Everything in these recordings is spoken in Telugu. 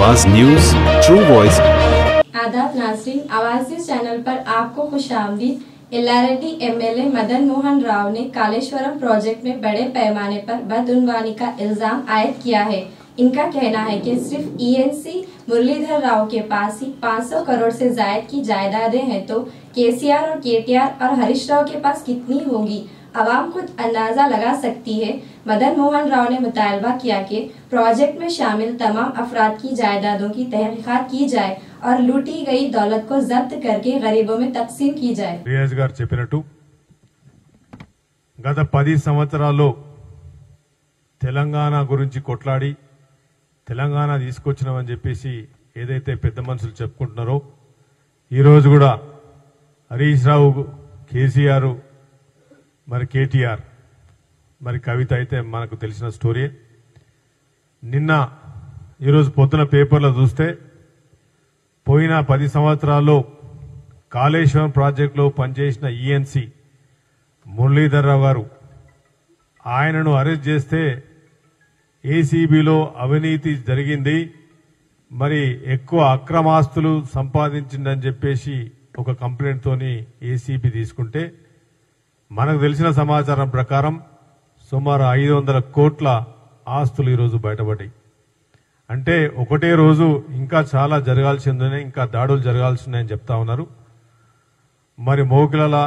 आवाज न्यूज ट्रू वॉइस। आदाब नाज़रीन, आवाज न्यूज चैनल पर आपको खुशामदीद। एल्लारेड्डी एमएलए मदन मोहन राव ने कालेश्वरम प्रोजेक्ट में बड़े पैमाने पर बदउनवानी का इल्जाम आयद किया है। इनका कहना है कि सिर्फ ईएनसी मुरलीधर राव के पास ही 500 करोड़ से जायद की जायदादें हैं, तो केसीआर और केटीआर और हरीश राव के पास कितनी होगी, आवाम खुद अंदाजा लगा सकती है। मदन मोहन राव ने मुतालबा किया कि प्रोजेक्ट में शामिल तमाम अफराद की जायदादों की तहकीकात की जाए और लूटी गई दौलत को जब्त करके गरीबों में तकसीम की जाए। रियाज गाరు చెప్పినట్టు గత 10 సంవత్సరాల్లో తెలంగాణ గురించి కొట్లాడి తెలంగాణ తీసుకొచ్చినామని చెప్పేసి ఏదైతే పెద్ద మనుషులు చెప్పుకుంటున్నారో ఈ రోజు కూడా హరీష్ రావు, కేసీఆర్, మరి కేటీఆర్, మరి కవిత అయితే మనకు తెలిసిన స్టోరీ. నిన్న ఈరోజు పొద్దున పేపర్లో చూస్తే పోయిన 10 సంవత్సరాల్లో కాళేశ్వరం ప్రాజెక్టులో పనిచేసిన ఈఎన్సీ మురళీధర్ రావు గారు, ఆయనను అరెస్ట్ చేస్తే ఏసీబీలో అవినీతి జరిగింది, మరి ఎక్కువ అక్రమాస్తులు సంపాదించిందని చెప్పేసి ఒక కంప్లైంట్ తోని ఏసీబీ తీసుకుంటే మనకు తెలిసిన సమాచారం ప్రకారం సుమారు 500 కోట్ల ఆస్తులు ఈరోజు బయటపడ్డాయి. అంటే ఒకటే రోజు ఇంకా చాలా జరగాల్సి ఉందని, ఇంకా దాడులు జరగాల్సి ఉన్నాయని చెప్తా ఉన్నారు. మరి మోకిలల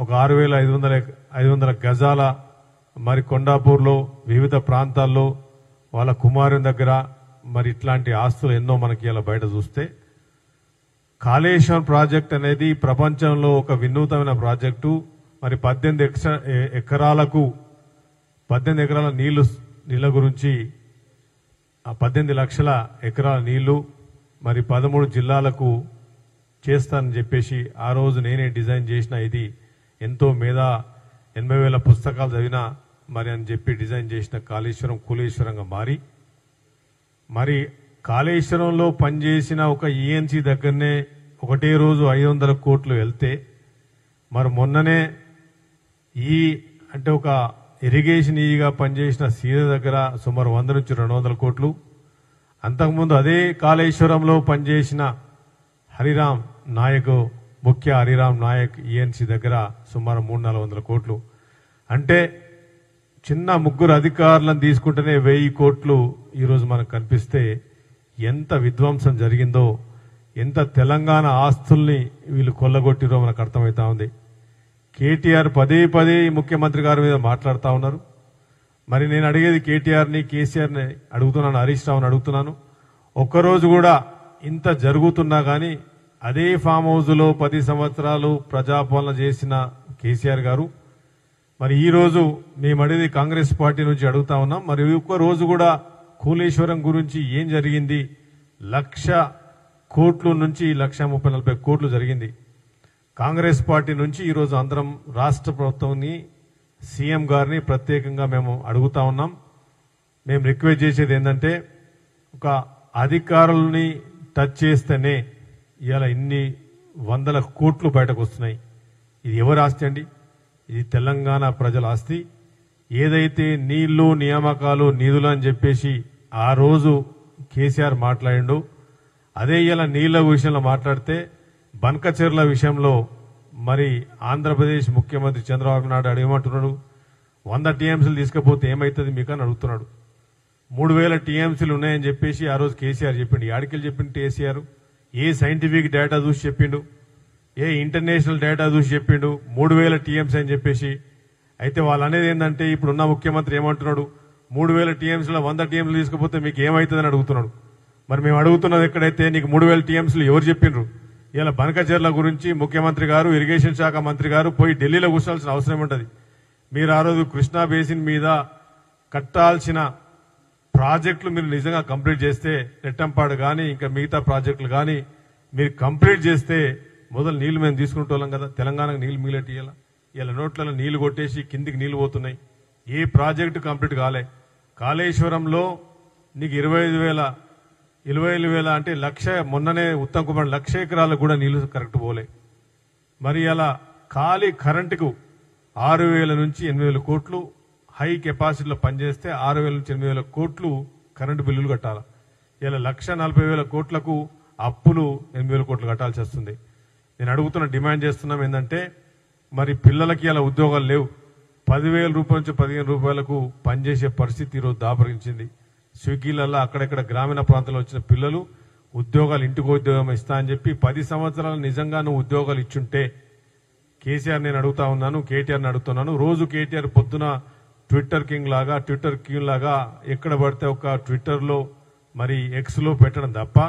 ఒక 6,500 గజాల, మరి కొండాపూర్లో వివిధ ప్రాంతాల్లో వాళ్ళ కుమారుని దగ్గర మరి ఇట్లాంటి ఆస్తులు ఎన్నో మనకి ఇలా బయట చూస్తే, కాళేశ్వరం ప్రాజెక్ట్ అనేది ప్రపంచంలో ఒక వినూతమైన ప్రాజెక్టు. మరి 18 ఎకరాలకు 18 ఎకరాల నీళ్ల గురించి, ఆ 18 లక్షల ఎకరాల నీళ్లు మరి 13 జిల్లాలకు చేస్తానని చెప్పేసి ఆ రోజు నేనే డిజైన్ చేసిన, ఇది ఎంతో 80,000 పుస్తకాలు చదివినా మరి అని చెప్పి డిజైన్ చేసిన కాళేశ్వరం కూలేశ్వరంగా మారి, మరి కాళేశ్వరంలో పనిచేసిన ఒక ఈఎన్సీ దగ్గరనే ఒకటే రోజు 500 కోట్లు వెళ్తే, మరి మొన్ననే అంటే ఒక ఇరిగేషన్ ఈగా పనిచేసిన సీద దగ్గర సుమారు 100 నుంచి 200 కోట్లు, అంతకుముందు అదే కాళేశ్వరంలో పనిచేసిన హరిరామ్ నాయక్, ముఖ్య హరిరామ్ నాయక్ ఈఎన్సీ దగ్గర సుమారు 300-400 కోట్లు. అంటే చిన్న ముగ్గురు అధికారులను తీసుకుంటేనే 1000 కోట్లు ఈరోజు మనకు కనిపిస్తే ఎంత విధ్వంసం జరిగిందో, ఎంత తెలంగాణ ఆస్తుల్ని వీళ్ళు కొల్లగొట్టిరో మనకు అర్థమవుతా ఉంది. కేటీఆర్ పదే ముఖ్యమంత్రి గారి మీద మాట్లాడుతూ ఉన్నారు. మరి నేను అడిగేది కేటీఆర్ని, కేసీఆర్ని అడుగుతున్నాను, హరీష్ రావుని అడుగుతున్నాను. ఒక్కరోజు కూడా ఇంత జరుగుతున్నా కానీ అదే ఫామ్ హౌస్లో 10 సంవత్సరాలు ప్రజాపాలన చేసిన కేసీఆర్ గారు, మరి ఈ రోజు మేము అడిగేది కాంగ్రెస్ పార్టీ నుంచి అడుగుతా ఉన్నాం. మరి ఒక్క రోజు కూడా కూలేశ్వరం గురించి ఏం జరిగింది? 1,00,000 కోట్ల నుంచి 1,30,40 కోట్లు జరిగింది. కాంగ్రెస్ పార్టీ నుంచి ఈరోజు అందరం రాష్ట్ర ప్రభుత్వాన్ని, సీఎం గారిని ప్రత్యేకంగా మేము అడుగుతా ఉన్నాం. మేము రిక్వెస్ట్ చేసేది ఏంటంటే, ఒక అధికారుల్ని టచ్ చేస్తేనే ఇవాళ ఇన్ని 100 కోట్లు బయటకు వస్తున్నాయి. ఇది ఎవరి ఆస్తి అండి? ఇది తెలంగాణ ప్రజల ఆస్తి. ఏదైతే నీళ్లు, నియామకాలు, నిధులు అని చెప్పేసి ఆ రోజు కేసీఆర్ మాట్లాడిండు, అదే ఇలా నీళ్ల విషయంలో మాట్లాడితే బన్కచెర్ల విషయంలో మరి ఆంధ్రప్రదేశ్ ముఖ్యమంత్రి చంద్రబాబు నాయుడు ఏమంటున్నాడు? 100 టీఎంసీలు తీసుకపోతే ఏమవుతుంది మీకు అని అడుగుతున్నాడు. 3,000 టీఎంసీలు ఉన్నాయని చెప్పేసి ఆ రోజు కేసీఆర్ చెప్పిండు. ఆడికెళ్ళి చెప్పిండు కేసీఆర్? ఏ సైంటిఫిక్ డేటా చూసి చెప్పిండు? ఏ ఇంటర్నేషనల్ డేటా చూసి చెప్పిండు 3,000 టీఎంసీ అని చెప్పేసి? అయితే వాళ్ళు అనేది ఏంటంటే, ఇప్పుడున్న ముఖ్యమంత్రి ఏమంటున్నాడు? 3,000 టీఎంసీలో 100 టీఎంసీలు తీసుకపోతే మీకు ఏమవుతుందని అడుగుతున్నాడు. మరి మేము అడుగుతున్నది ఎక్కడైతే నీకు 3,000 టీఎంసీలు ఎవరు చెప్పిండ్రు? ఇలా బనకచెర్ల గురించి ముఖ్యమంత్రి గారు, ఇరిగేషన్ శాఖ మంత్రి గారు పోయి ఢిల్లీలో కూర్చోాల్సిన అవసరం ఉంటుంది. మీరు ఆ రోజు కృష్ణా బేసిన్ మీద కట్టాల్సిన ప్రాజెక్టులు మీరు నిజంగా కంప్లీట్ చేస్తే, నెట్టంపాడు కానీ ఇంకా మిగతా ప్రాజెక్టులు కానీ మీరు కంప్లీట్ చేస్తే, మొదలు నీళ్లు మేము తీసుకుంటోళ్ళం కదా, తెలంగాణకు నీళ్లు మిగిలేటి ఇలా నోట్లలో నీళ్లు కొట్టేసి కిందికి నీళ్లు పోతున్నాయి. ఏ ప్రాజెక్టు కంప్లీట్ కాలే. కాళేశ్వరంలో నీకు 25,000 అంటే 1,00,000, మొన్ననే ఉత్తమ్ కుమార్ 1,00,000 ఎకరాలకు కూడా నీళ్లు కరెక్ట్ పోలే. మరి అలా ఖాళీ కరెంటుకు 6,000 నుంచి 8,000 కోట్లు హై కెపాసిటీలో పనిచేస్తే 6,000 నుంచి 8,000 కోట్లు కరెంటు బిల్లులు కట్టాలి. ఇలా 1,40,000 కోట్లకు అప్పులు 8,000 కోట్లు కట్టాల్సి వస్తుంది. నేను అడుగుతున్న డిమాండ్ చేస్తున్నాం ఏంటంటే మరి పిల్లలకి ఇలా ఉద్యోగాలు లేవు. 10,000 రూపాయల నుంచి 15 రూపాయలకు పనిచేసే పరిస్థితి ఈరోజు దాపరించింది. స్విగ్గీలలో అక్కడెక్కడ గ్రామీణ ప్రాంతాల్లో వచ్చిన పిల్లలు ఉద్యోగాలు ఇంటికి ఉద్యోగం ఇస్తా అని చెప్పి 10 సంవత్సరాలు నిజంగా నువ్వు ఉద్యోగాలు ఇచ్చుంటే కేసీఆర్ నేను అడుగుతా ఉన్నాను, కేటీఆర్ని అడుగుతున్నాను. రోజు కేటీఆర్ పొద్దున ట్విట్టర్ కింగ్ లాగా ఎక్కడ పడితే ఒక ట్విట్టర్లో మరి ఎక్స్లో పెట్టడం తప్ప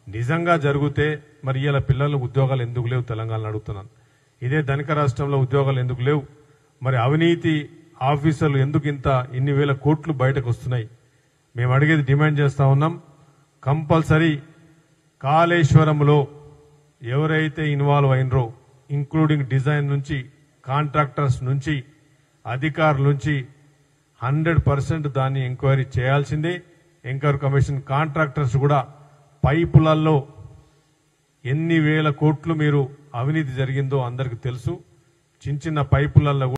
నిజంగా జరిగితే మరి ఇలా పిల్లల ఉద్యోగాలు ఎందుకు లేవు తెలంగాణలో అడుగుతున్నాను. ఇదే ధనిక రాష్ట్రంలో ఉద్యోగాలు ఎందుకు లేవు? మరి అవినీతి ఆఫీసర్లు ఎందుకు ఇన్ని వేల కోట్లు బయటకు వస్తున్నాయి? మేము అడిగేది డిమాండ్ చేస్తా ఉన్నాం. కంపల్సరీ కాళేశ్వరంలో ఎవరైతే ఇన్వాల్వ్ అయినరో ఇంక్లూడింగ్ డిజైన్ నుంచి కాంట్రాక్టర్స్ నుంచి అధికారుల నుంచి 100% దాన్ని ఎంక్వైరీ చేయాల్సిందే. ఎంక్వైరీ కమిషన్ కాంట్రాక్టర్స్ కూడా పైపులలో ఎన్ని వేల కోట్లు మీరు అవినీతి జరిగిందో అందరికి తెలుసు. చిన్న చిన్న పైపులలో